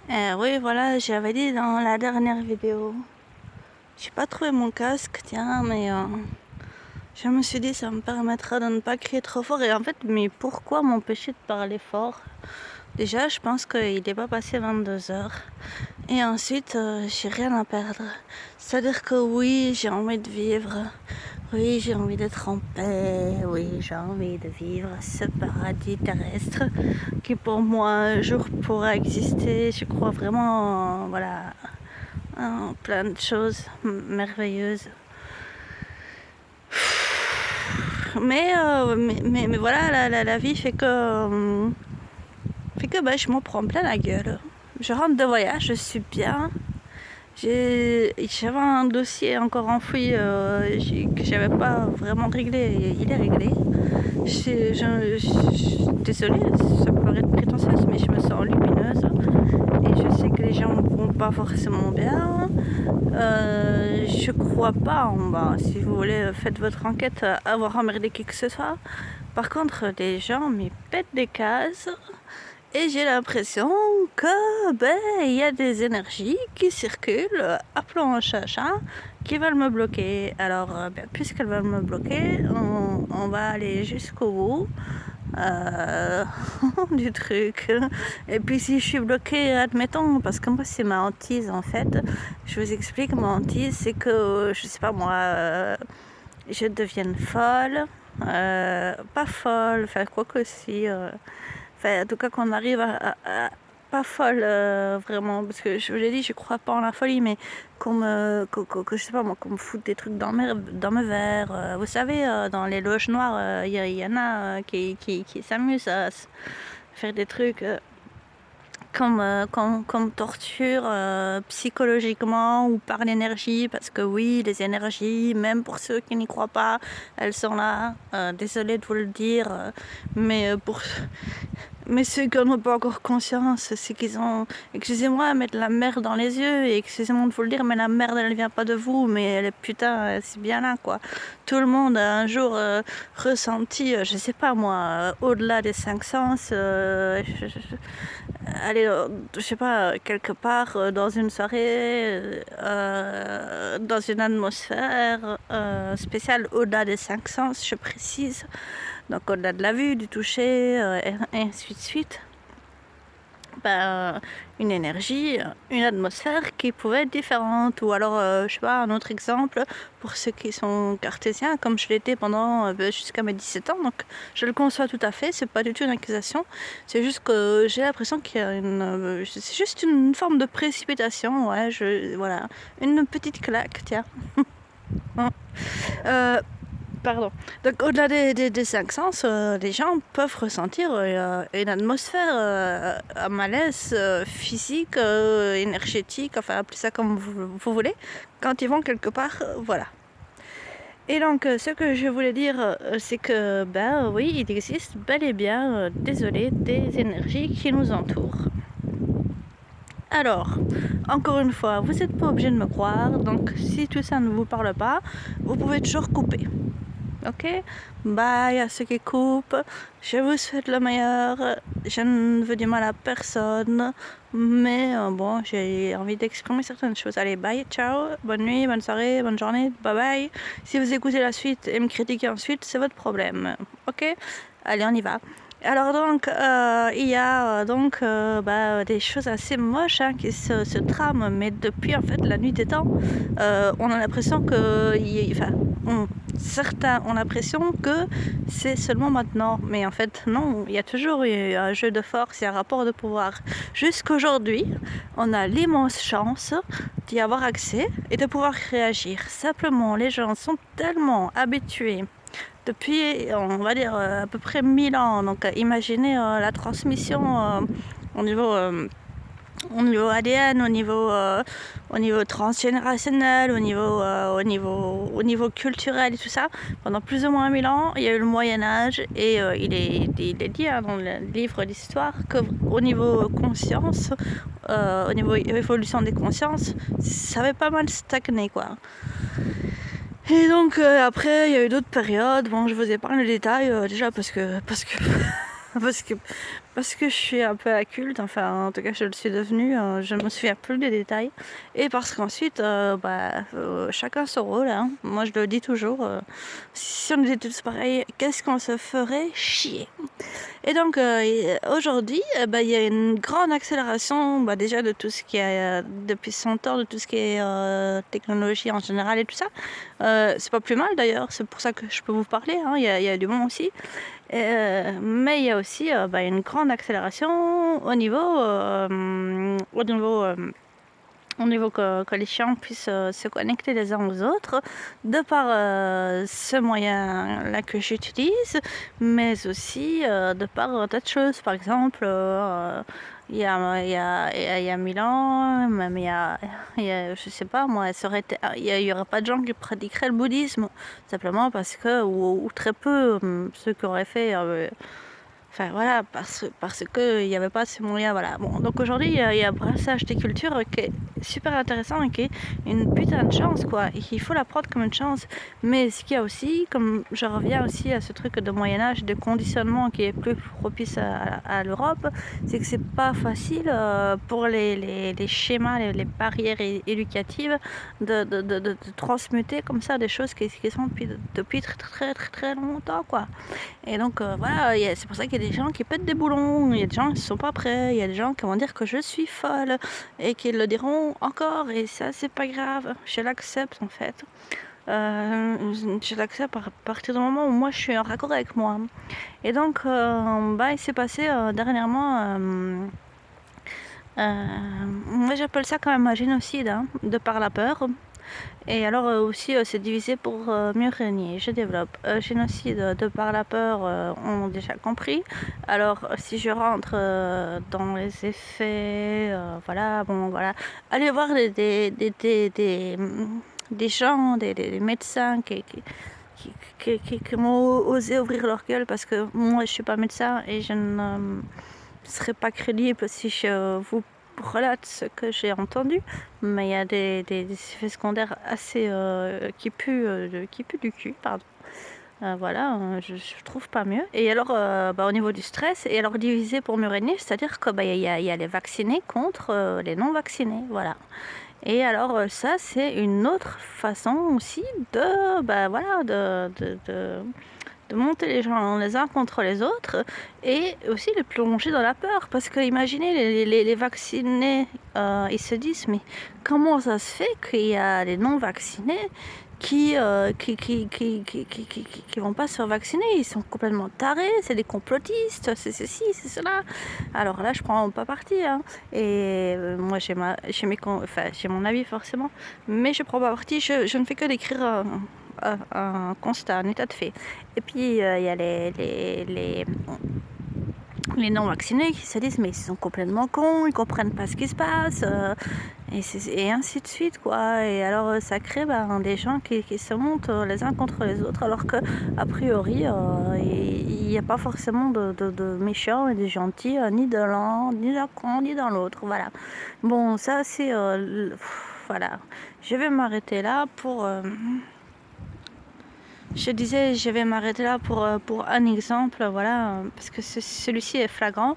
Oui, voilà, j'avais dit dans la dernière vidéo. J'ai pas trouvé mon casque, tiens, mais je me suis dit ça me permettra de ne pas crier trop fort. Et en fait, mais pourquoi m'empêcher de parler fort? Déjà, je pense qu'il n'est pas passé 22 heures. Et ensuite, j'ai rien à perdre. C'est-à-dire que oui, j'ai envie de vivre. Oui, j'ai envie d'être en paix. Oui, j'ai envie de vivre ce paradis terrestre qui pour moi un jour pourra exister. Je crois vraiment, voilà, en plein de choses merveilleuses. Mais voilà, la vie fait que bah, je m'en prends plein la gueule. Je rentre de voyage, je suis bien. J'avais un dossier encore enfoui que j'avais pas vraiment réglé. Il est réglé. Désolée, ça peut paraître prétentieuse, mais je me sens lumineuse. Et je sais que les gens vont pas forcément bien. Je crois pas en bas. Si vous voulez, faites votre enquête à avoir emmerdé qui que ce soit. Par contre, les gens m'y pètent des cases. Et j'ai l'impression que il y a des énergies qui circulent, appelons un chat, qui veulent me bloquer. Alors, puisqu'elles veulent me bloquer, on va aller jusqu'au bout du truc. Et puis si je suis bloquée, admettons, parce que moi c'est ma hantise en fait. Je vous explique, ma hantise, c'est que, je sais pas moi, je devienne folle. Pas folle, enfin quoi que si. Enfin, en tout cas, qu'on arrive pas folle vraiment, parce que je vous l'ai dit, je crois pas en la folie, mais que je sais pas moi, qu'on me foute des trucs dans mes verres. Vous savez, dans les loges noires, y en a qui s'amusent à faire des trucs comme torture psychologiquement ou par l'énergie, parce que oui, les énergies, même pour ceux qui n'y croient pas, elles sont là. Désolée de vous le dire, mais ceux qui n'en ont pas encore conscience, c'est qu'ils ont, excusez-moi, mettre la merde dans les yeux, et excusez-moi de vous le dire, mais la merde, elle vient pas de vous, mais elle est putain, c'est bien là, quoi. Tout le monde a un jour ressenti, je sais pas moi, au-delà des cinq sens, aller, je sais pas, quelque part dans une soirée, dans une atmosphère spéciale au-delà des cinq sens, je précise. Donc au-delà de la vue, du toucher, et ainsi de suite. Une énergie, une atmosphère qui pouvait être différente. Ou alors, je sais pas, un autre exemple, pour ceux qui sont cartésiens, comme je l'étais pendant jusqu'à mes 17 ans, donc je le conçois tout à fait, c'est pas du tout une accusation, c'est juste que j'ai l'impression qu'il y a c'est juste une forme de précipitation, ouais, voilà, une petite claque, tiens. euh, Pardon. Donc au-delà des cinq sens, les gens peuvent ressentir une atmosphère, un malaise physique, énergétique, enfin appelez ça comme vous voulez, quand ils vont quelque part, voilà. Et donc ce que je voulais dire, c'est que oui, il existe bel et bien, désolé, des énergies qui nous entourent. Alors, encore une fois, vous n'êtes pas obligé de me croire, donc si tout ça ne vous parle pas, vous pouvez toujours couper. Ok, bye à ceux qui coupent. Je vous souhaite le meilleur. Je ne veux du mal à personne. Mais bon, j'ai envie d'exprimer certaines choses. Allez, bye, ciao. Bonne nuit, bonne soirée, bonne journée. Bye bye. Si vous écoutez la suite et me critiquez ensuite, c'est votre problème. Ok, allez, on y va. Alors donc, il y a des choses assez moches qui se trament, mais depuis en fait la nuit des temps, on a l'impression que, certains ont l'impression que c'est seulement maintenant, mais en fait non, il y a toujours eu un jeu de force et un rapport de pouvoir. Jusqu'aujourd'hui, on a l'immense chance d'y avoir accès et de pouvoir réagir. Simplement, les gens sont tellement habitués depuis, on va dire, à peu près 1000 ans. Donc imaginez la transmission au niveau ADN, au niveau transgénérationnel, au niveau culturel et tout ça. Pendant plus ou moins 1000 ans, il y a eu le Moyen-Âge et il est dit dans le livre d'histoire qu'au niveau conscience, au niveau évolution des consciences, ça avait pas mal stagné, quoi. Et donc après, il y a eu d'autres périodes. Bon, je vous épargne le détail déjà parce que parce que je suis un peu inculte, enfin en tout cas je le suis devenue, je ne me souviens plus des détails. Et parce qu'ensuite, chacun son rôle, hein. Moi je le dis toujours, si on était tous pareils, qu'est-ce qu'on se ferait chier. Et donc aujourd'hui, il y a une grande accélération déjà de tout ce qui est, depuis 100 ans, de tout ce qui est technologie en général et tout ça. C'est pas plus mal d'ailleurs, c'est pour ça que je peux vous parler, hein. Il y a du bon aussi. Mais il y a aussi une grande accélération au niveau que les chiens puissent se connecter les uns aux autres, de par ce moyen-là que j'utilise, mais aussi de par tas de choses. Par exemple, il y a 1000 ans, même je sais pas moi, il y aurait pas de gens qui pratiqueraient le bouddhisme, simplement parce que, ou très peu, ceux qui auraient fait. Enfin voilà, parce que il n'y avait pas ces moyens, voilà. Bon, donc aujourd'hui, il y a un brassage des cultures qui est super intéressant et qui est une putain de chance, quoi. Il faut la prendre comme une chance. Mais ce qu'il y a aussi, comme je reviens aussi à ce truc de Moyen-Âge, de conditionnement qui est plus propice à l'Europe, c'est que c'est pas facile pour les schémas, les barrières éducatives de transmuter comme ça des choses qui sont depuis très, très, très, très longtemps, quoi. Et donc voilà, c'est pour ça qu'il y a des gens qui pètent des boulons, il y a des gens qui ne sont pas prêts, il y a des gens qui vont dire que je suis folle et qui le diront encore, et ça c'est pas grave, je l'accepte en fait. Je l'accepte à partir du moment où moi je suis en raccord avec moi. Et donc il s'est passé dernièrement, moi j'appelle ça quand même un génocide, hein, de par la peur. Et alors aussi c'est divisé pour mieux régner. Je développe. Génocide de par la peur, on a déjà compris. Alors si je rentre dans les effets, voilà, bon voilà. Allez voir des gens, des médecins qui m'ont osé ouvrir leur gueule, parce que moi je suis pas médecin et je ne serais pas crédible si je vous relate ce que j'ai entendu, mais il y a des effets secondaires assez qui puent du cul, pardon. Voilà, je trouve pas mieux. Et alors, au niveau du stress, et alors divisé pour mieux régner, c'est-à-dire que il y a les vaccinés contre les non vaccinés, voilà. Et alors ça, c'est une autre façon aussi de monter les gens les uns contre les autres, et aussi de plonger dans la peur. Parce que imaginez, les vaccinés, ils se disent, mais comment ça se fait qu'il y a des non-vaccinés qui vont pas se faire vacciner? Ils sont complètement tarés, c'est des complotistes, c'est ceci, c'est cela. Alors là, je prends pas parti, hein. Et moi, j'ai mon avis forcément, mais je prends pas parti, je ne fais que décrire un constat, un état de fait. Et puis il y a les non vaccinés qui se disent, mais ils sont complètement cons, ils comprennent pas ce qui se passe, et ainsi de suite, quoi. Et alors ça crée des gens qui se montent les uns contre les autres, alors que a priori il n'y a pas forcément de méchants et de gentils, ni dans l'un ni dans l'un ni dans l'autre, voilà. Bon, ça c'est voilà, je vais m'arrêter là pour je disais, je vais m'arrêter là pour un exemple, voilà, parce que celui-ci est flagrant.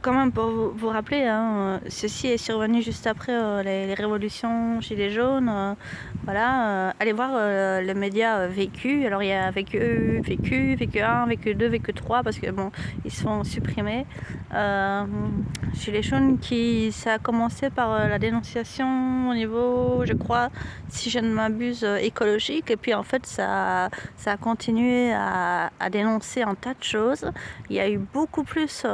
Quand même, pour vous rappeler, hein, ceci est survenu juste après les révolutions Gilets jaunes. Voilà, allez voir les médias Vécu. Alors, il y a Vécu 1, Vécu 2, Vécu 3, parce que bon, ils sont supprimés. Gilets jaunes, ça a commencé par la dénonciation au niveau, je crois, si je ne m'abuse, écologique, et puis en fait ça a continué à dénoncer un tas de choses. Il y a eu beaucoup plus il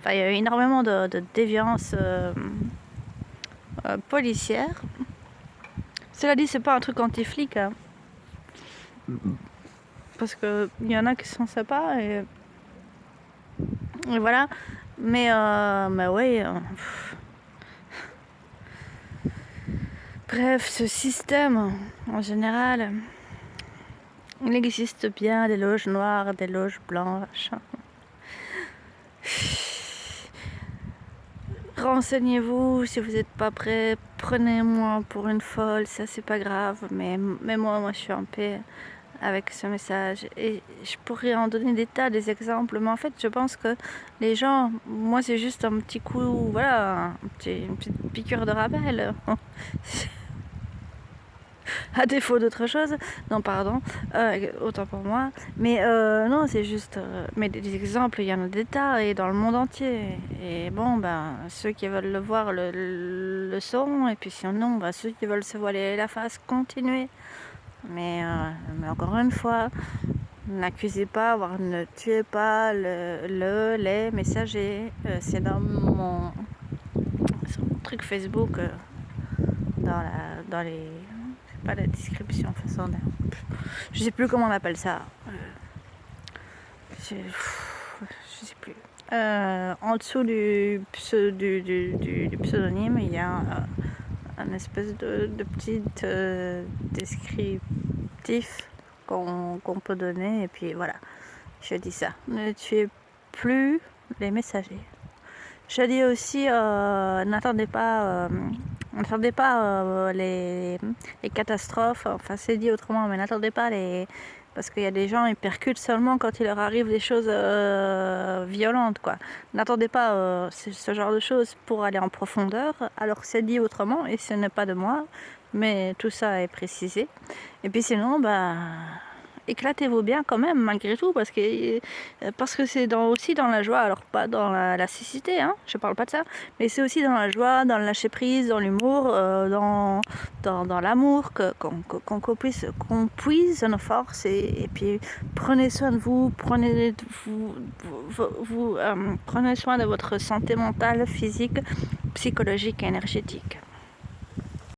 y a eu énormément de déviance policière. Cela dit, c'est pas un truc anti-flic, hein, parce que il y en a qui sont sympas, et voilà. Mais ouais. Bref, ce système, en général, il existe bien des loges noires, des loges blanches. Renseignez-vous, si vous n'êtes pas prêt, prenez-moi pour une folle, ça c'est pas grave, mais moi je suis en paix. avec ce message. Et je pourrais en donner des tas, des exemples, mais en fait, je pense que les gens, moi, c'est juste un petit coup, voilà, une petite piqûre de rappel. À défaut d'autre chose. Non, pardon, autant pour moi. Mais non, c'est juste. Mais des exemples, il y en a des tas et dans le monde entier. Et bon, ben, ceux qui veulent le voir le sauront. Et puis sinon, ben, ceux qui veulent se voiler la face, continuez. Mais encore une fois, n'accusez pas, voire ne tuez pas les messagers. C'est dans sur mon truc Facebook, dans les. Pas la description, façon. Je sais plus comment on appelle ça. Je sais plus. En dessous du pseudonyme, il y a un espèce de petit descriptif qu'on peut donner. Et puis voilà, je dis ça. Ne tuez plus les messagers. Je dis aussi, n'attendez pas les catastrophes. Enfin, c'est dit autrement, mais n'attendez pas les... Parce qu'il y a des gens, ils percutent seulement quand il leur arrive des choses violentes, quoi. N'attendez pas ce genre de choses pour aller en profondeur. Alors, c'est dit autrement, et ce n'est pas de moi, mais tout ça est précisé. Et puis sinon, bah... éclatez-vous bien quand même malgré tout parce que c'est aussi dans la joie, alors pas dans la cécité, hein, je parle pas de ça, mais c'est aussi dans la joie, dans le lâcher prise, dans l'humour, dans l'amour qu'on puise nos forces et puis prenez soin de vous, prenez soin de votre santé mentale, physique, psychologique et énergétique.